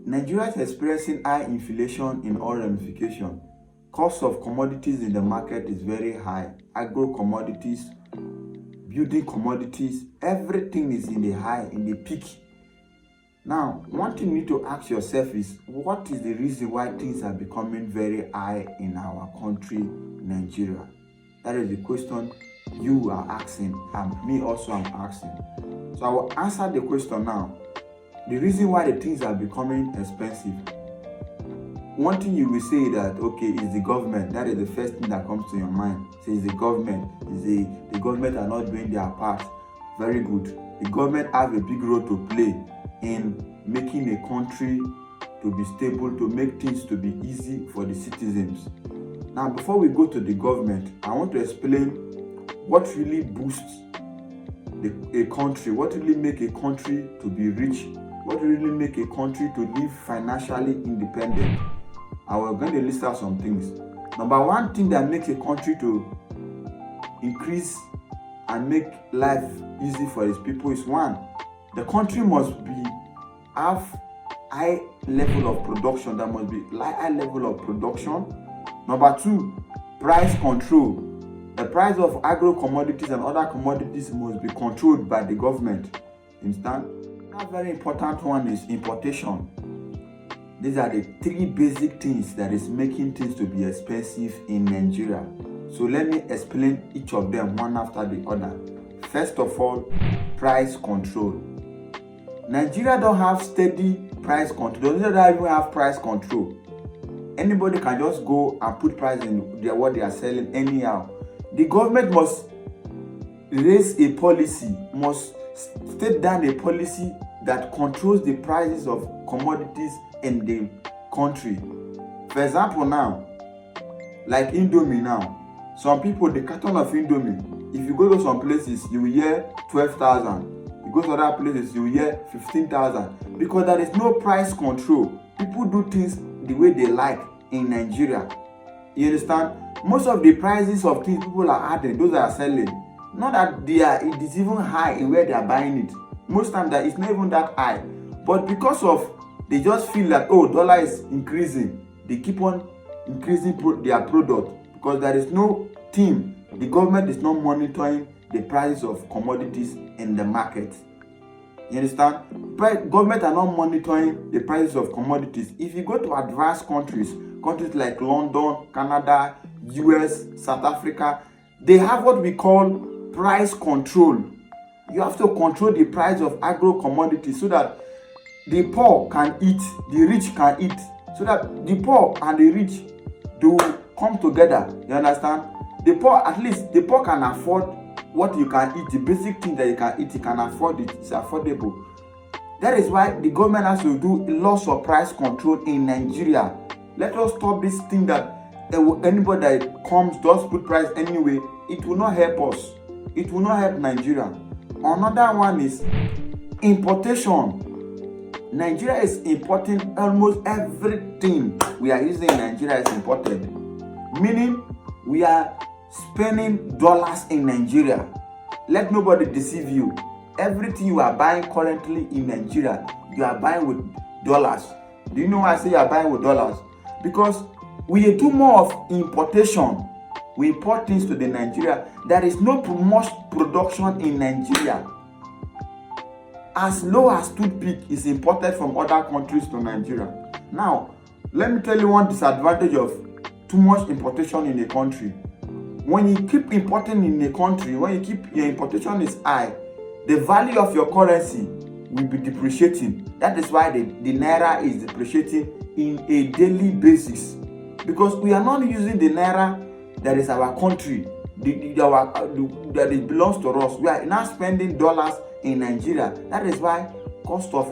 Nigeria is experiencing high inflation in all ramifications. Cost of commodities in the market is very high. Agro commodities, building commodities, everything is in the peak. Now, one thing you need to ask yourself is, what is the reason why things are becoming very high in our country, Nigeria? That is the question you are asking, and me also am asking. So I will answer the question now. The reason why the things are becoming expensive. One thing you will say that, okay, is the government. That is the first thing that comes to your mind. Say it's the government. The government are not doing their part. Very good. The government have a big role to play in making a country to be stable, to make things to be easy for the citizens. Now, before we go to the government, I want to explain what really boosts a country, what really make a country to be rich, what really make a country to live financially independent. I was going to list out some things. Number one thing that makes a country to increase and make life easy for its people is, one, the country must have high level of production. There must be high level of production. Number two, price control. The price of agro commodities and other commodities must be controlled by the government. Understand? Another very important one is importation. These are the three basic things that is making things to be expensive in Nigeria. So let me explain each of them one after the other. First of all, price control. Nigeria don't have steady price control. They don't even have price control. Anybody can just go and put price in what they are selling anyhow. The government must raise a policy, must state down a policy that controls the prices of commodities in the country. For example, now, like Indomie now, some people, the carton of Indomie, if you go to some places, you will hear 12,000. You go to other places, you will hear 15,000. Because there is no price control. People do things the way they like in Nigeria. You understand? Most of the prices of things people are adding, those that are selling, not that it is even high in where they are buying it. Most times that it's not even that high. But because of they just feel that, oh, dollar is increasing, they keep on increasing their product because there is no team. The government is not monitoring the prices of commodities in the market. You understand? But government are not monitoring the prices of commodities. If you go to advanced countries like London, Canada, US, South Africa, they have what we call price control. You have to control the price of agro commodities so that the poor can eat, the rich can eat, so that the poor and the rich do come together. You understand? The poor, at least the poor can afford what you can eat, the basic thing that you can eat, you can afford it, it's affordable. That is why the government has to do lots of price control in Nigeria. Let us stop this thing that anybody that comes just put price anyway. It will not help us. It will not help Nigeria. Another one is importation. Nigeria is importing almost everything we are using in Nigeria is imported. Meaning we are spending dollars in Nigeria. Let nobody deceive you. Everything you are buying currently in Nigeria, you are buying with dollars. Do you know why I say you are buying with dollars? Because we do more of importation. We import things to the Nigeria. There is no much production in Nigeria. As low as toothpick is imported from other countries to Nigeria. Now, let me tell you one disadvantage of too much importation in a country. When you keep importing in a country, when you keep your importation is high, the value of your currency will be depreciating. That is why the naira is depreciating in a daily basis. Because we are not using the naira that is our country, that it belongs to us. We are now spending dollars in Nigeria. That is why cost of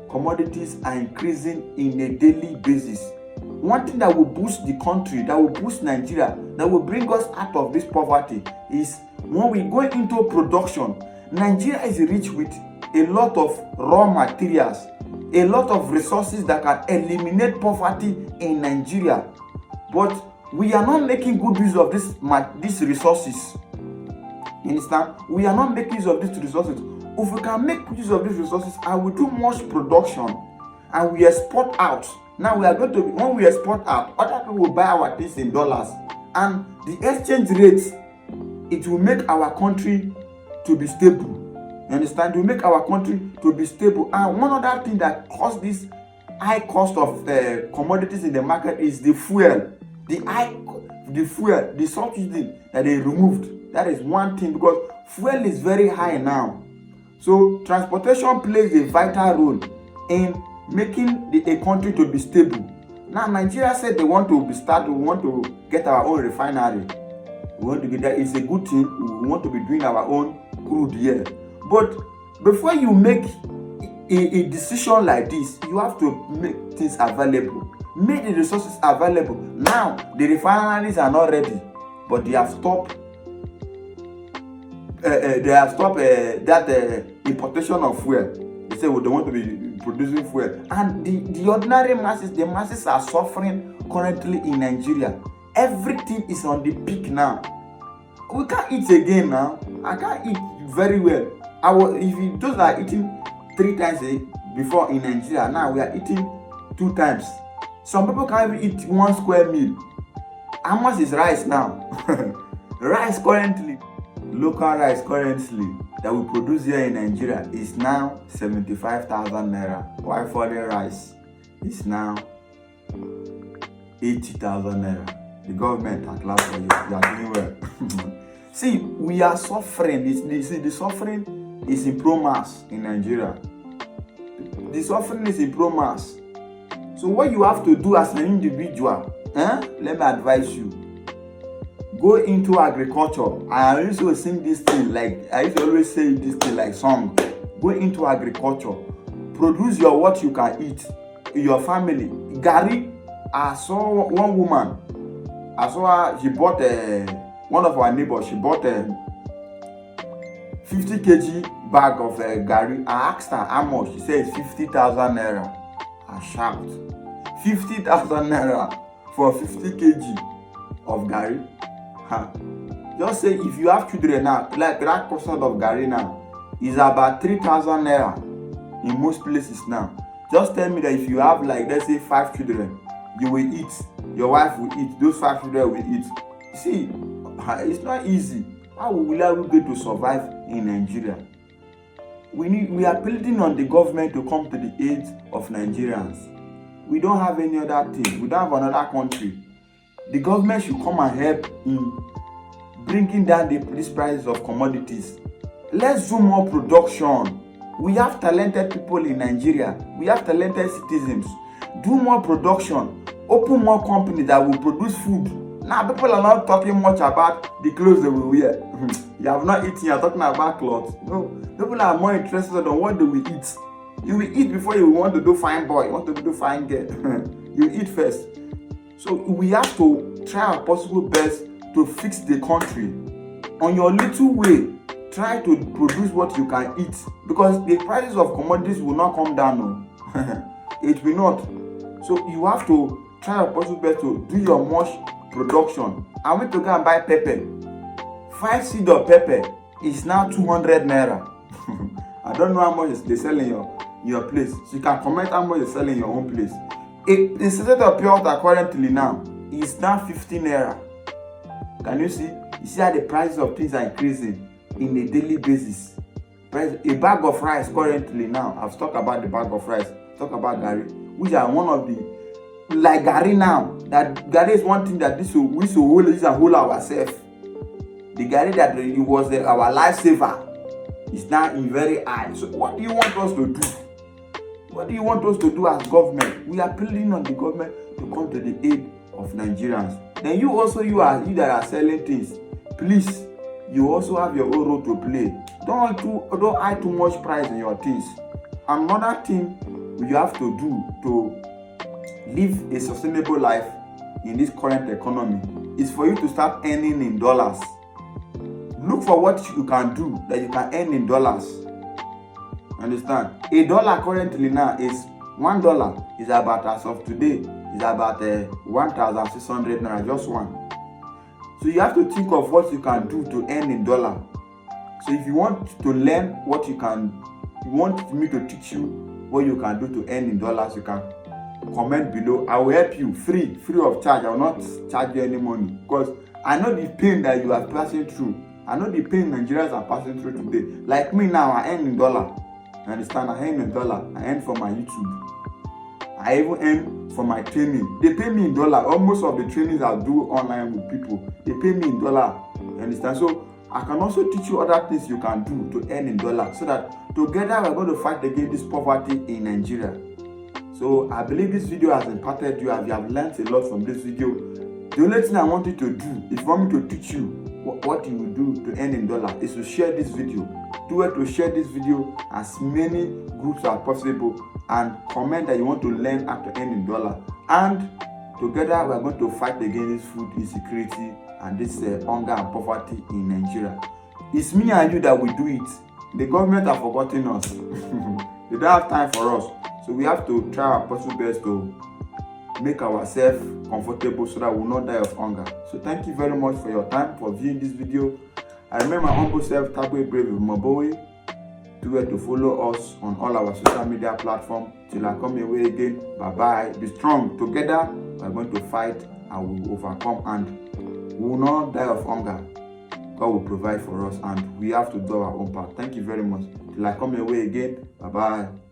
commodities are increasing in a daily basis. One thing that will boost the country, that will boost Nigeria, that will bring us out of this poverty is when we go into production. Nigeria is rich with a lot of raw materials, a lot of resources that can eliminate poverty in Nigeria. But we are not making good use of these resources. You understand? We are not making use of these resources. If we can make use of these resources and we do much production, and we export out. Now we are going to, when we export out, other people will buy our things in dollars, and the exchange rates, it will make our country to be stable. You understand? It will make our country to be stable. And one other thing that caused this high cost of commodities in the market is the fuel. The fuel, the subsidy that they removed. That is one thing, because fuel is very high now. So transportation plays a vital role in making a country to be stable. Now Nigeria said they want to we want to get our own refinery. We want to get that. It's a good thing. We want to be doing our own crude here. But before you make a decision like this, you have to make things available. Make the resources available. Now the refineries are not ready, but they have stopped. That importation of fuel. They say, well, they want to be producing fuel, and the ordinary masses, the masses are suffering currently in Nigeria. Everything is on the peak now. We can't eat again now. I can't eat very well. If those are eating 3 times before in Nigeria, now we are eating 2 times. Some people can't even eat 1 square meal. How much is rice now? Rice currently, local rice currently that we produce here in Nigeria is now 75,000 naira. While foreign rice is now 80,000 naira. The government at last for you. You are doing well. See, we are suffering. The suffering is in pro mass in Nigeria. The suffering is in pro mass. So what you have to do as an individual, let me advise you. Go into agriculture. I used to sing this thing, like I used to always say this thing like song. Go into agriculture. Produce what you can eat in your family. Gary, I saw one woman. I saw her, she bought one of our neighbors, she bought a 50 kg bag of gari. I asked her how much. She said it's 50,000 naira. I shout. 50,000 naira for 50 kg of gari. Huh. Just say if you have children now, like that cost of gari now is about 3,000 naira in most places now. Just tell me that if you have, like, let's say 5 children, you will eat, your wife will eat, those 5 children will eat. See, it's not easy. How will we get to survive in Nigeria? We are pleading on the government to come to the aid of Nigerians. We don't have any other thing. We don't have another country. The government should come and help in bringing down these prices of commodities. Let's do more production. We have talented people in Nigeria. We have talented citizens. Do more production. Open more companies that will produce food. Now people are not talking much about the clothes they will wear. You have not eaten, you are talking about clothes. No, people are more interested on what they will eat. You will eat before you want to do fine boy, you want to do fine girl. You eat first. So we have to try our possible best to fix the country. On your little way, try to produce what you can eat, because the prices of commodities will not come down. It will not. So you have to try your possible best to do your much production. I went to go and buy pepper. 5 seed of pepper is now 200 naira. I don't know how much they sell in your place. So you can comment how much they sell in your own place. A set of pure water currently now is now 50 naira. Can you see? You see how the prices of things are increasing in a daily basis. A bag of rice currently now, I've talked about the bag of rice, talk about gari, which are one of the, like gari now, that gari is one thing that we should hold ourselves. The gari that it was our lifesaver is now in very high. So what do you want us to do? What do you want us to do as government? We are pleading on the government to come to the aid of Nigerians. Then you that are selling things, please, you also have your own role to play. Don't add too much price in your things. Another thing you have to do to live a sustainable life in this current economy is for you to start earning in dollars. Look for what you can do that you can earn in dollars. Understand? $1 currently now is $1 is about, as of today, is about 1,600 naira, just one. So you have to think of what you can do to earn in dollar. So if you want to learn what you want me to teach you what you can do to earn in dollars, you can comment below. I will help you free of charge. I will not charge you any money, because I know the pain that you are passing through. I know the pain Nigerians are passing through today. Like me now, I earn in dollar. You understand? I earn in dollar. I earn from my YouTube. I even earn from my training. They pay me in dollar. Almost of the trainings I do online with people, they pay me in dollar. You understand? So I can also teach you other things you can do to earn in dollar, so that together we're going to fight against this poverty in Nigeria. So I believe this video has impacted you, and you have learned a lot from this video. The only thing I want you to do, if you want me to teach you what you will do to earn in dollar, is to share this video. Do it to share this video as many groups as possible, and comment that you want to learn how to earn in dollar. And together we are going to fight against this food insecurity and this hunger and poverty in Nigeria. It's me and you that will do it. The government have forgotten us. They don't have time for us. So we have to try our possible best to make ourselves comfortable, so that we will not die of hunger. So thank you very much for your time, for viewing this video. I remember my humble self, Tagwe Brave with Maboe. Do it to follow us on all our social media platforms. Till I come your way again. Bye bye. Be strong. Together we are going to fight, and we will overcome, and we will not die of hunger. God will provide for us, and we have to do our own part. Thank you very much. Till I come your way again. Bye bye.